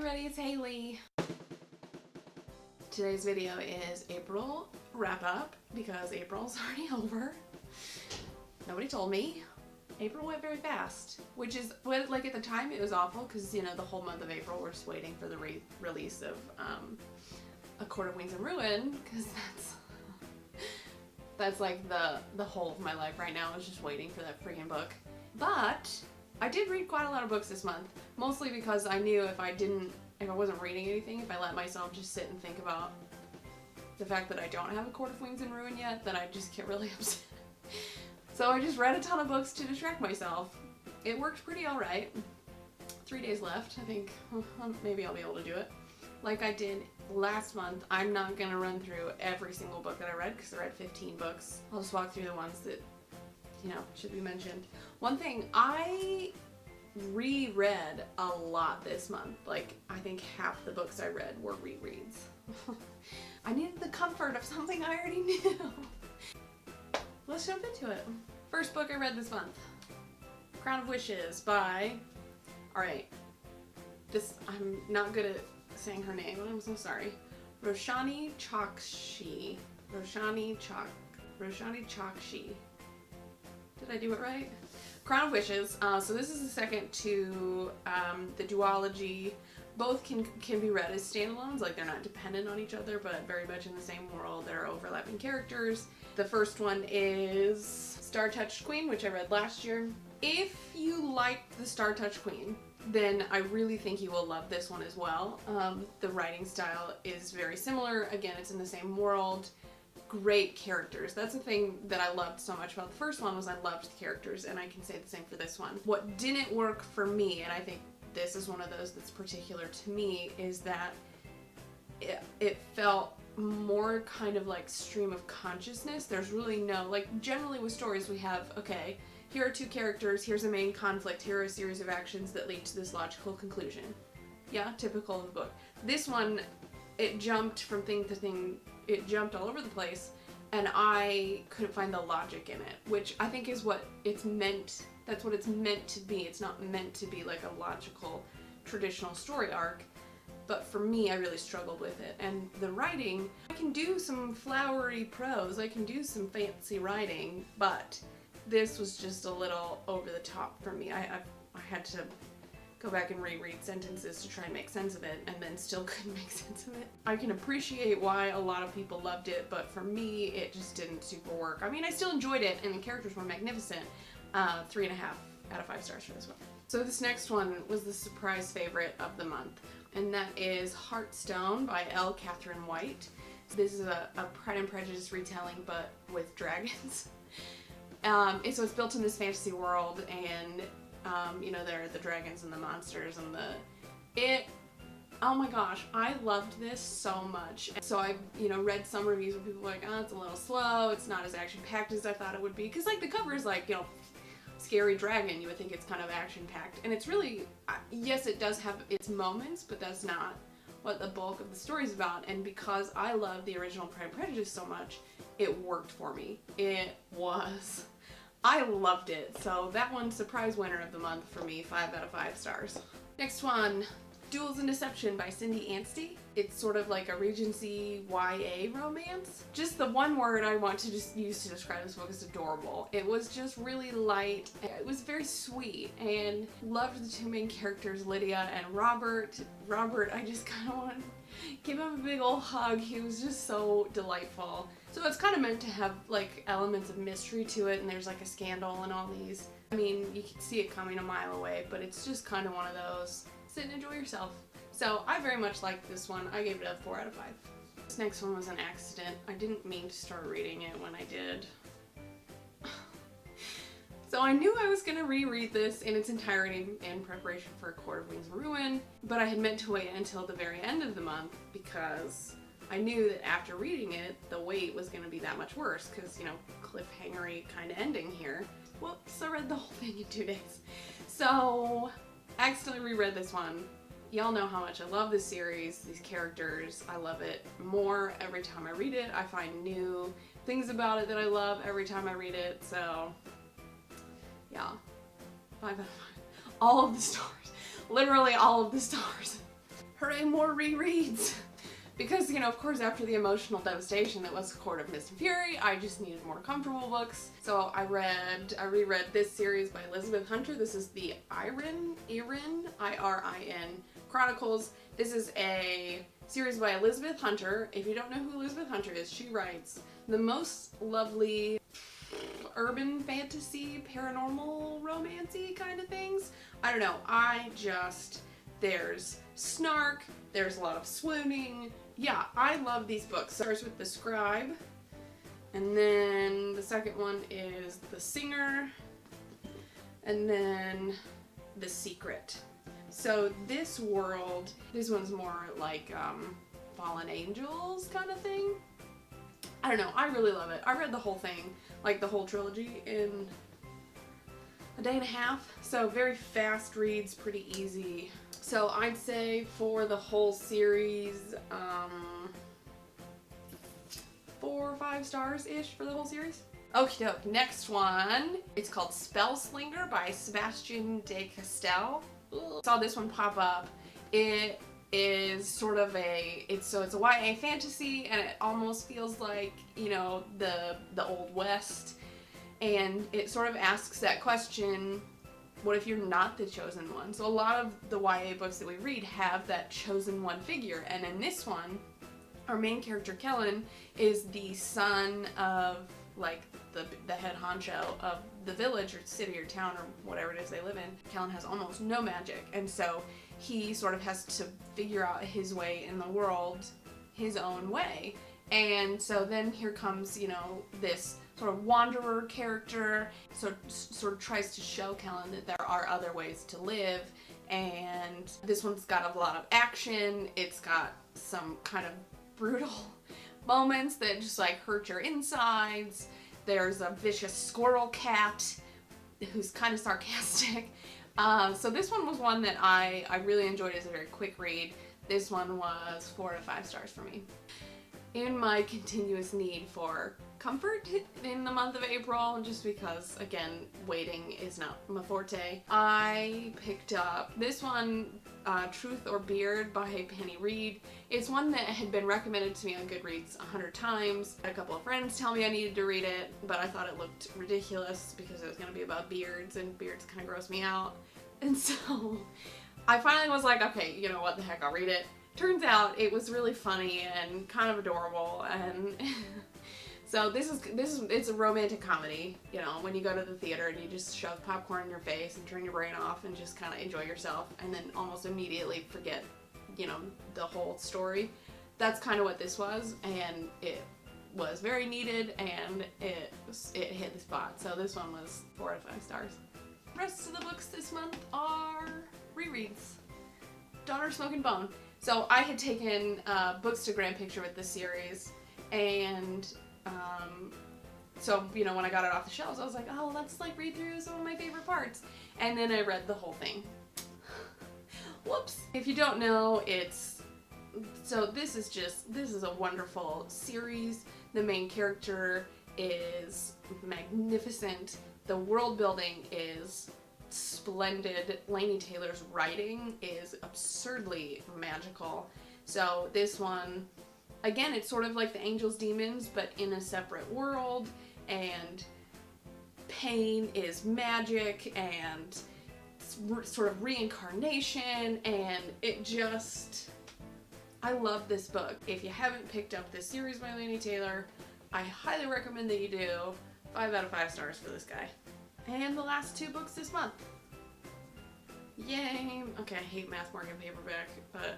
everybody, it's Haley. Today's video is April wrap-up because April's already over. Nobody told me. April went very fast, which is, like, at the time it was awful because, you know, the whole month of April we're just waiting for the release of A Court of Wings and Ruin, because that's like the whole of my life right now is just waiting for that freaking book. But I did read quite a lot of books this month, mostly because I knew if I wasn't reading anything, if I let myself just sit and think about the fact that I don't have A Court of Wings and Ruin yet, then I just get really upset. So I just read a ton of books to distract myself. It worked pretty alright. 3 days left, I think. Maybe I'll be able to do it. Like I did last month, I'm not going to run through every single book that I read because I read 15 books. I'll just walk through the ones that, you know, should be mentioned. One thing, I reread a lot this month. Like, I think half the books I read were rereads. I needed the comfort of something I already knew. Let's jump into it. First book I read this month, Crown of Wishes by, alright, I'm not good at saying her name, I'm so sorry. Roshani Chokshi. Did I do it right? Crown of Wishes. So this is the second to the duology. Both can be read as standalones, like they're not dependent on each other, but very much in the same world. There are overlapping characters. The first one is Star-Touched Queen, which I read last year. If you like the Star-Touched Queen, then I really think you will love this one as well. The writing style is very similar. Again, it's in the same world. Great characters. That's the thing that I loved so much about the first one, was I loved the characters, and I can say the same for this one. What didn't work for me, and I think this is one of those that's particular to me, is that it felt more kind of like stream of consciousness. There's really no, like, generally with stories we have, okay, here are two characters, here's a main conflict, here are a series of actions that lead to this logical conclusion. Yeah, typical of the book. This one, it jumped from thing to thing, it jumped all over the place, and I couldn't find the logic in it, which I think is what it's meant, that's what it's meant to be. It's not meant to be like a logical, traditional story arc, but for me, I really struggled with it. And the writing, I can do some flowery prose, I can do some fancy writing, but this was just a little over the top for me. I had to go back and reread sentences to try and make sense of it, and then still couldn't make sense of it. I can appreciate why a lot of people loved it, but for me, it just didn't super work. I mean, I still enjoyed it, and the characters were magnificent. 3.5 out of 5 stars for this one. So this next one was the surprise favorite of the month, and that is Heartstone by L. Catherine White. This is a Pride and Prejudice retelling, but with dragons. So it's built in this fantasy world, and you know, there are the dragons and the monsters and oh my gosh, I loved this so much. So I've, you know, read some reviews where people are like, oh, it's a little slow, it's not as action-packed as I thought it would be, because like the cover is like, you know, scary dragon, you would think it's kind of action-packed, and it's really, yes, it does have its moments, but that's not what the bulk of the story's about. And because I love the original Pride and Prejudice so much, it worked for me. I loved it. So that one's surprise winner of the month for me, 5 out of 5 stars. Next one, Duels and Deception by Cindy Anstey. It's sort of like a Regency YA romance. Just the one word I want to just use to describe this book is adorable. It was just really light. It was very sweet, and loved the two main characters, Lydia and Robert. Robert, I just kind of want to give him a big old hug. He was just so delightful. So it's kind of meant to have like elements of mystery to it, and there's like a scandal and all these. I mean, you can see it coming a mile away, but it's just kind of one of those, sit and enjoy yourself. So I very much liked this one. I gave it a 4 out of 5. This next one was an accident. I didn't mean to start reading it when I did. So I knew I was going to reread this in its entirety in preparation for A Court of Wings and Ruin, but I had meant to wait until the very end of the month because I knew that after reading it, the wait was going to be that much worse because, you know, cliffhangery kind of ending here. Whoops, I read the whole thing in 2 days. So I accidentally reread this one. Y'all know how much I love this series, these characters. I love it more every time I read it. I find new things about it that I love every time I read it. So yeah, 5 out of 5. All of the stars. Literally all of the stars. hooray, more rereads! Because, you know, of course, after the emotional devastation that was Court of Mist and Fury, I just needed more comfortable books. So I reread this series by Elizabeth Hunter. This is the Irin, I-R-I-N Chronicles. This is a series by Elizabeth Hunter. If you don't know who Elizabeth Hunter is, she writes the most lovely urban fantasy, paranormal, romancy kind of things. I don't know, there's snark, there's a lot of swooning. Yeah, I love these books. Starts with The Scribe, and then the second one is The Singer, and then The Secret. So this world, this one's more like Fallen Angels kind of thing. I don't know, I really love it. I read the whole thing, like the whole trilogy, in a day and a half. So very fast reads, pretty easy. So I'd say for the whole series, 4 or 5 stars-ish for the whole series. Okie doke, next one. It's called Spellslinger by Sebastian de Castell. Saw this one pop up. It is sort of it's a YA fantasy, and it almost feels like, you know, the Old West. And it sort of asks that question, what if you're not the chosen one? So a lot of the YA books that we read have that chosen one figure, and in this one, our main character Kellen is the son of like the head honcho of the village or city or town or whatever it is they live in. Kellen has almost no magic, and so he sort of has to figure out his way in the world his own way. And so then here comes, you know, this sort of wanderer character, sort of tries to show Kellen that there are other ways to live. And this one's got a lot of action. It's got some kind of brutal moments that just like hurt your insides. There's a vicious squirrel cat who's kind of sarcastic. So this one was one that I really enjoyed as a very quick read. This one was 4 to 5 stars for me. In my continuous need for comfort in the month of April, just because, again, waiting is not my forte, I picked up this one, Truth or Beard by Penny Reed. It's one that had been recommended to me on Goodreads 100 times. I had a couple of friends tell me I needed to read it, but I thought it looked ridiculous because it was going to be about beards, and beards kind of gross me out. And so I finally was like, okay, you know what the heck, I'll read it. Turns out it was really funny and kind of adorable, and so it's a romantic comedy, you know, when you go to the theater and you just shove popcorn in your face and turn your brain off and just kind of enjoy yourself and then almost immediately forget, you know, the whole story. That's kind of what this was, and it was very needed, and it hit the spot. So this one was 4 out of 5 stars. The rest of the books this month are rereads. Daughter, Smoke and Bone. So I had taken Bookstagram picture with this series, and so, you know, when I got it off the shelves, I was like, oh, let's like read through some of my favorite parts. And then I read the whole thing. Whoops. If you don't know, this is a wonderful series. The main character is magnificent. The world building is splendid. Laini Taylor's writing is absurdly magical. So this one, again, it's sort of like the Angels Demons, but in a separate world, and pain is magic, and sort of reincarnation, and I love this book. If you haven't picked up this series by Laini Taylor, I highly recommend that you do. 5 out of 5 stars for this guy. And the last 2 books this month. Yay! Okay, I hate Math Morgan paperback, but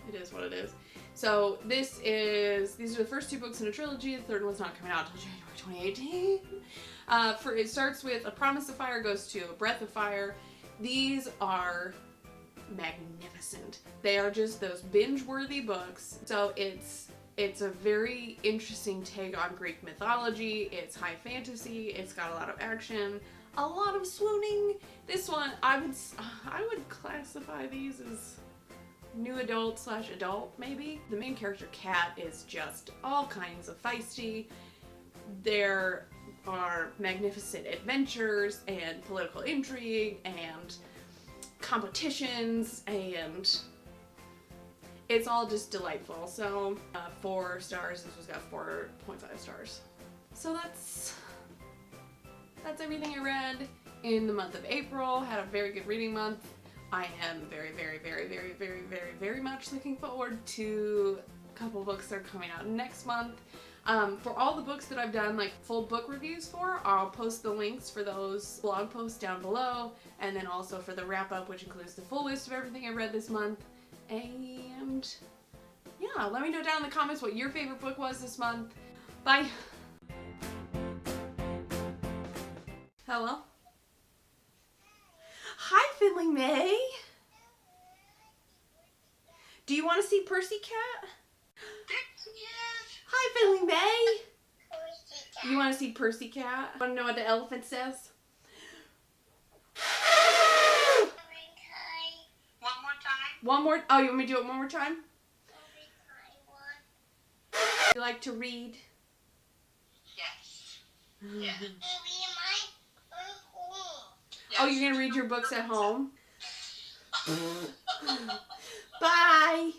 it is what it is. So these are the first 2 books in a trilogy. The third one's not coming out until January 2018. It starts with A Promise of Fire, goes to A Breath of Fire. These are magnificent. They are just those binge-worthy books. So it's a very interesting take on Greek mythology. It's high fantasy. It's got a lot of action, a lot of swooning. This one, I would classify these as new adult / adult, maybe. The main character, Kat, is just all kinds of feisty. There are magnificent adventures and political intrigue and competitions and it's all just delightful. So 4 stars. This one's got 4.5 stars. So that's everything I read in the month of April. Had a very good reading month. I am very, very, very, very, very, very, very much looking forward to a couple books that are coming out next month. For all the books that I've done like full book reviews for, I'll post the links for those blog posts down below, and then also for the wrap up, which includes the full list of everything I read this month. And yeah, let me know down in the comments what your favorite book was this month. Bye. Hello? Hi, Fiddling May. Do you want to see Percy Cat? Hi, Fiddling May. You want to see Percy Cat? Want to know what the elephant says? One more time. One more? Oh, you want me to do it one more time? You like to read? Yes. Yeah. Oh, you're going to read your books at home? Bye.